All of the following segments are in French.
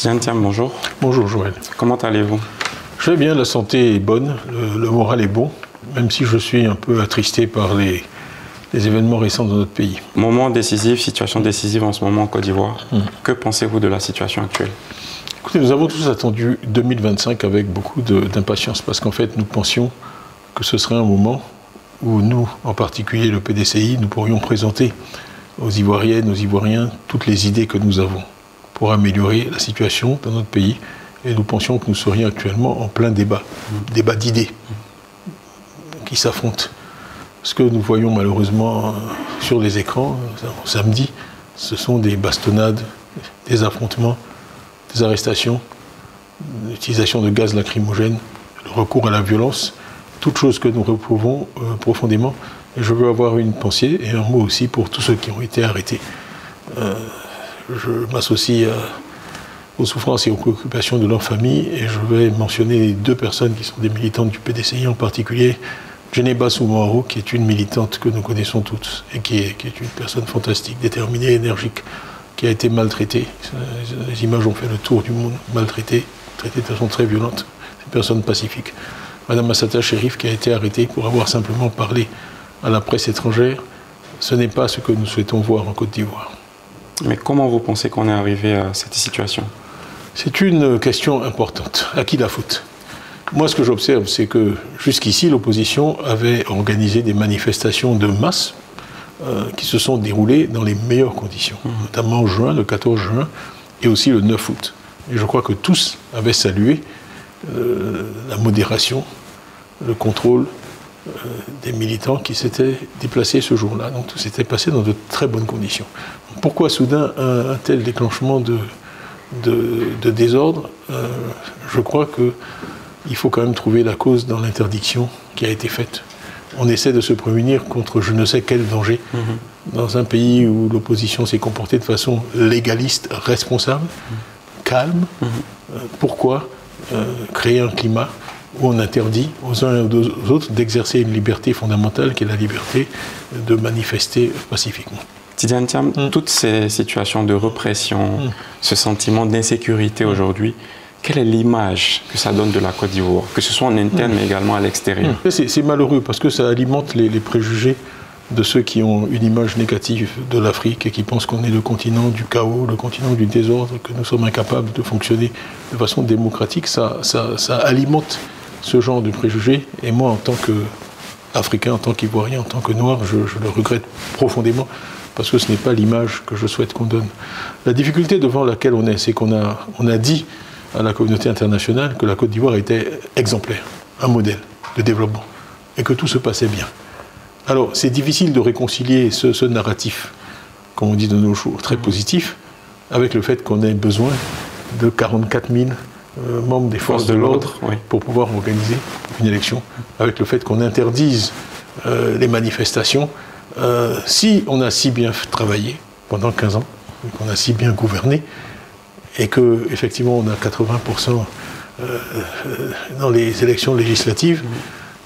Tidiane Thiam, bonjour. Bonjour Joël. Comment allez-vous? Je vais bien, la santé est bonne, le moral est bon, même si je suis un peu attristé par les événements récents dans notre pays. Moment décisif, situation décisive en ce moment en Côte d'Ivoire. Que pensez-vous de la situation actuelle? Écoutez, nous avons tous attendu 2025 avec beaucoup d'impatience, parce qu'en fait, nous pensions que ce serait un moment où nous, en particulier le PDCI, nous pourrions présenter aux Ivoiriennes, aux Ivoiriens, toutes les idées que nous avons pour améliorer la situation dans notre pays. Et nous pensions que nous serions actuellement en plein débat d'idées qui s'affrontent. Ce que nous voyons malheureusement sur les écrans samedi, ce sont des bastonnades, des affrontements, des arrestations, l'utilisation de gaz lacrymogène, le recours à la violence, toutes choses que nous réprouvons profondément. Et je veux avoir une pensée et un mot aussi pour tous ceux qui ont été arrêtés. Je m'associe aux souffrances et aux préoccupations de leur famille et je vais mentionner deux personnes qui sont des militantes du PDCI, en particulier Djeneba Soumaoro, qui est une militante que nous connaissons toutes et qui est une personne fantastique, déterminée, énergique, qui a été maltraitée. Les images ont fait le tour du monde, maltraitée, traitée de façon très violente. C'est une personne pacifique. Madame Assata Chérif, qui a été arrêtée pour avoir simplement parlé à la presse étrangère. Ce n'est pas ce que nous souhaitons voir en Côte d'Ivoire. Mais comment vous pensez qu'on est arrivé à cette situation? C'est une question importante. À qui la faute? Moi, ce que j'observe, c'est que jusqu'ici, l'opposition avait organisé des manifestations de masse qui se sont déroulées dans les meilleures conditions, notamment en juin, le 14 juin, et aussi le 9 août. Et je crois que tous avaient salué la modération, le contrôle des militants qui s'étaient déplacés ce jour-là. Donc tout s'était passé dans de très bonnes conditions. Pourquoi soudain un tel déclenchement de désordre? Je crois qu'il faut quand même trouver la cause dans l'interdiction qui a été faite. On essaie de se prémunir contre je ne sais quel danger dans un pays où l'opposition s'est comportée de façon légaliste, responsable, calme. Pourquoi créer un climat où on interdit aux uns et aux autres d'exercer une liberté fondamentale qui est la liberté de manifester pacifiquement? Tidiane Thiam, toutes ces situations de répression, ce sentiment d'insécurité aujourd'hui, quelle est l'image que ça donne de la Côte d'Ivoire, que ce soit en interne mais également à l'extérieur? C'est malheureux parce que ça alimente les préjugés de ceux qui ont une image négative de l'Afrique et qui pensent qu'on est le continent du chaos, le continent du désordre, que nous sommes incapables de fonctionner de façon démocratique. Ça alimente ce genre de préjugés. Et moi, en tant qu'Africain, en tant qu'Ivoirien, en tant que Noir, je le regrette profondément parce que ce n'est pas l'image que je souhaite qu'on donne. La difficulté devant laquelle on est, c'est qu'on a dit à la communauté internationale que la Côte d'Ivoire était exemplaire, un modèle de développement, et que tout se passait bien. Alors, c'est difficile de réconcilier ce narratif, comme on dit de nos jours, très positif, avec le fait qu'on ait besoin de 44 000 membres des forces de l'ordre pour pouvoir organiser une élection, avec le fait qu'on interdise les manifestations. Si on a si bien travaillé pendant 15 ans, qu'on a si bien gouverné, et qu'effectivement on a 80% dans les élections législatives,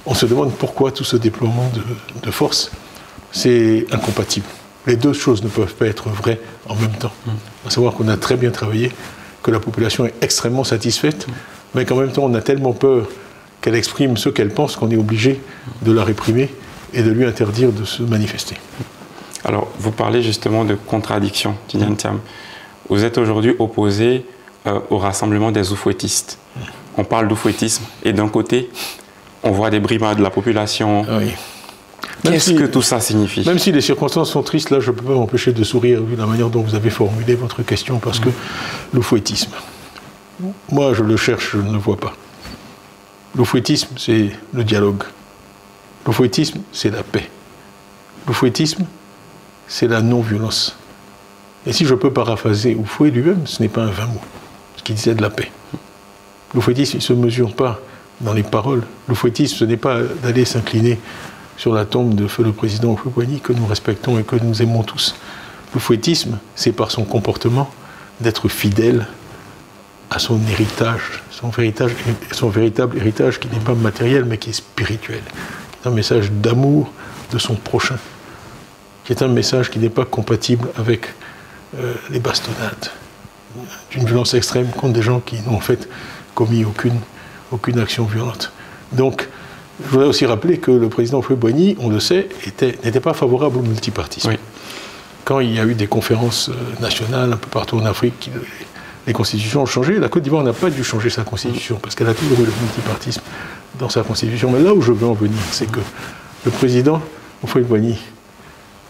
on se demande pourquoi tout ce déploiement de force. C'est incompatible. Les deux choses ne peuvent pas être vraies en même temps. À savoir qu'on a très bien travaillé, que la population est extrêmement satisfaite, mais qu'en même temps on a tellement peur qu'elle exprime ce qu'elle pense qu'on est obligé de la réprimer et de lui interdire de se manifester. Alors, vous parlez justement de contradiction, Tidiane Thiam. Vous êtes aujourd'hui opposé au rassemblement des oufouettistes. On parle d'oufouettisme et d'un côté, on voit des brimades de la population. Oui. Qu'est-ce que tout ça signifie? Même si les circonstances sont tristes, là, je ne peux pas m'empêcher de sourire vu la manière dont vous avez formulé votre question, parce que l'oufouettisme, moi, je le cherche, je ne le vois pas. L'oufouettisme, c'est le dialogue. L'oufouettisme, c'est la paix. L'oufouettisme, c'est la non-violence. Et si je peux paraphraser Oufouet lui-même, ce n'est pas un vain mot, ce qui disait de la paix. L'oufouettisme, il ne se mesure pas dans les paroles. L'oufouettisme, ce n'est pas d'aller s'incliner sur la tombe de feu le président Houphouët-Boigny, que nous respectons et que nous aimons tous. L'oufouettisme, c'est par son comportement d'être fidèle à son héritage, son véritable héritage qui n'est pas matériel mais qui est spirituel. C'est un message d'amour de son prochain, qui est un message qui n'est pas compatible avec les bastonnades, d'une violence extrême contre des gens qui n'ont en fait commis aucune action violente. Donc, je voudrais aussi rappeler que le président Houphouët-Boigny, on le sait, n'était pas favorable au multipartisme. Oui. Quand il y a eu des conférences nationales un peu partout en Afrique, les constitutions ont changé. La Côte d'Ivoire n'a pas dû changer sa constitution, parce qu'elle a toujours eu le multipartisme dans sa constitution. Mais là où je veux en venir, c'est que le président Houphouët-Boigny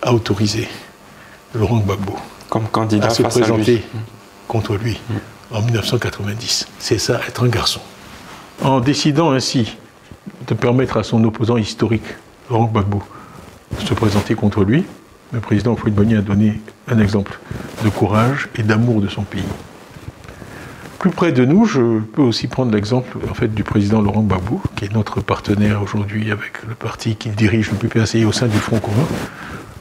a autorisé Laurent Gbagbo comme candidat à se présenter contre lui en 1990. C'est ça, être un garçon. En décidant ainsi de permettre à son opposant historique, Laurent Gbagbo, de se présenter contre lui, le président Houphouët-Boigny a donné un exemple de courage et d'amour de son pays. Plus près de nous, je peux aussi prendre l'exemple en fait, du président Laurent Gbagbo, qui est notre partenaire aujourd'hui avec le parti qu'il dirige, le PPACI, au sein du Front commun.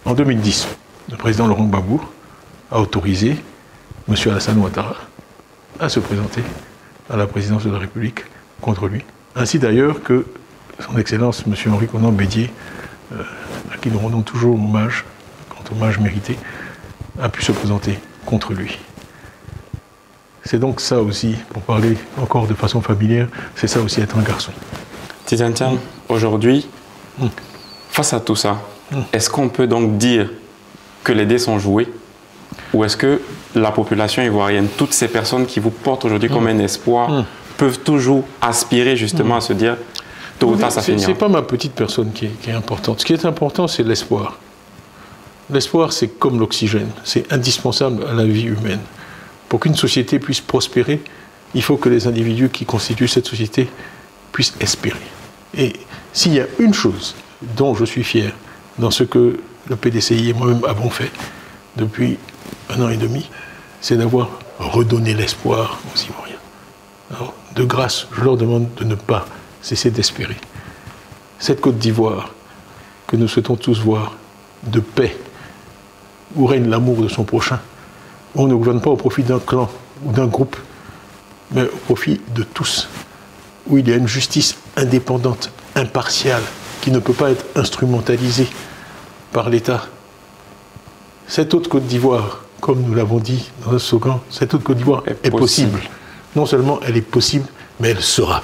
En 2010, le président Laurent Gbagbo a autorisé M. Alassane Ouattara à se présenter à la présidence de la République contre lui. Ainsi d'ailleurs que son Excellence M. Henri Konan Bédié, à qui nous rendons toujours hommage, quand hommage mérité, a pu se présenter contre lui. C'est donc ça aussi, pour parler encore de façon familière, c'est ça aussi être un garçon. Tidiane Thiam, aujourd'hui, face à tout ça, est-ce qu'on peut donc dire que les dés sont joués? Ou est-ce que la population ivoirienne, toutes ces personnes qui vous portent aujourd'hui comme un espoir, peuvent toujours aspirer justement à se dire tôt ou tard ça finira? C'est pas ma petite personne qui est importante. Ce qui est important, c'est l'espoir. L'espoir, c'est comme l'oxygène. C'est indispensable à la vie humaine. Pour qu'une société puisse prospérer, il faut que les individus qui constituent cette société puissent espérer. Et s'il y a une chose dont je suis fier dans ce que le PDCI et moi-même avons fait depuis 1 an et demi, c'est d'avoir redonné l'espoir aux Ivoiriens. Alors, de grâce, je leur demande de ne pas cesser d'espérer. Cette Côte d'Ivoire que nous souhaitons tous voir de paix, où règne l'amour de son prochain, où on ne gouverne pas au profit d'un clan ou d'un groupe, mais au profit de tous, où il y a une justice indépendante, impartiale, qui ne peut pas être instrumentalisée par l'État. Cette autre Côte d'Ivoire, comme nous l'avons dit dans notre slogan, cette autre Côte d'Ivoire est possible. Non seulement elle est possible, mais elle sera.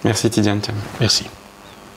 Merci Tidiane Thiam. Merci.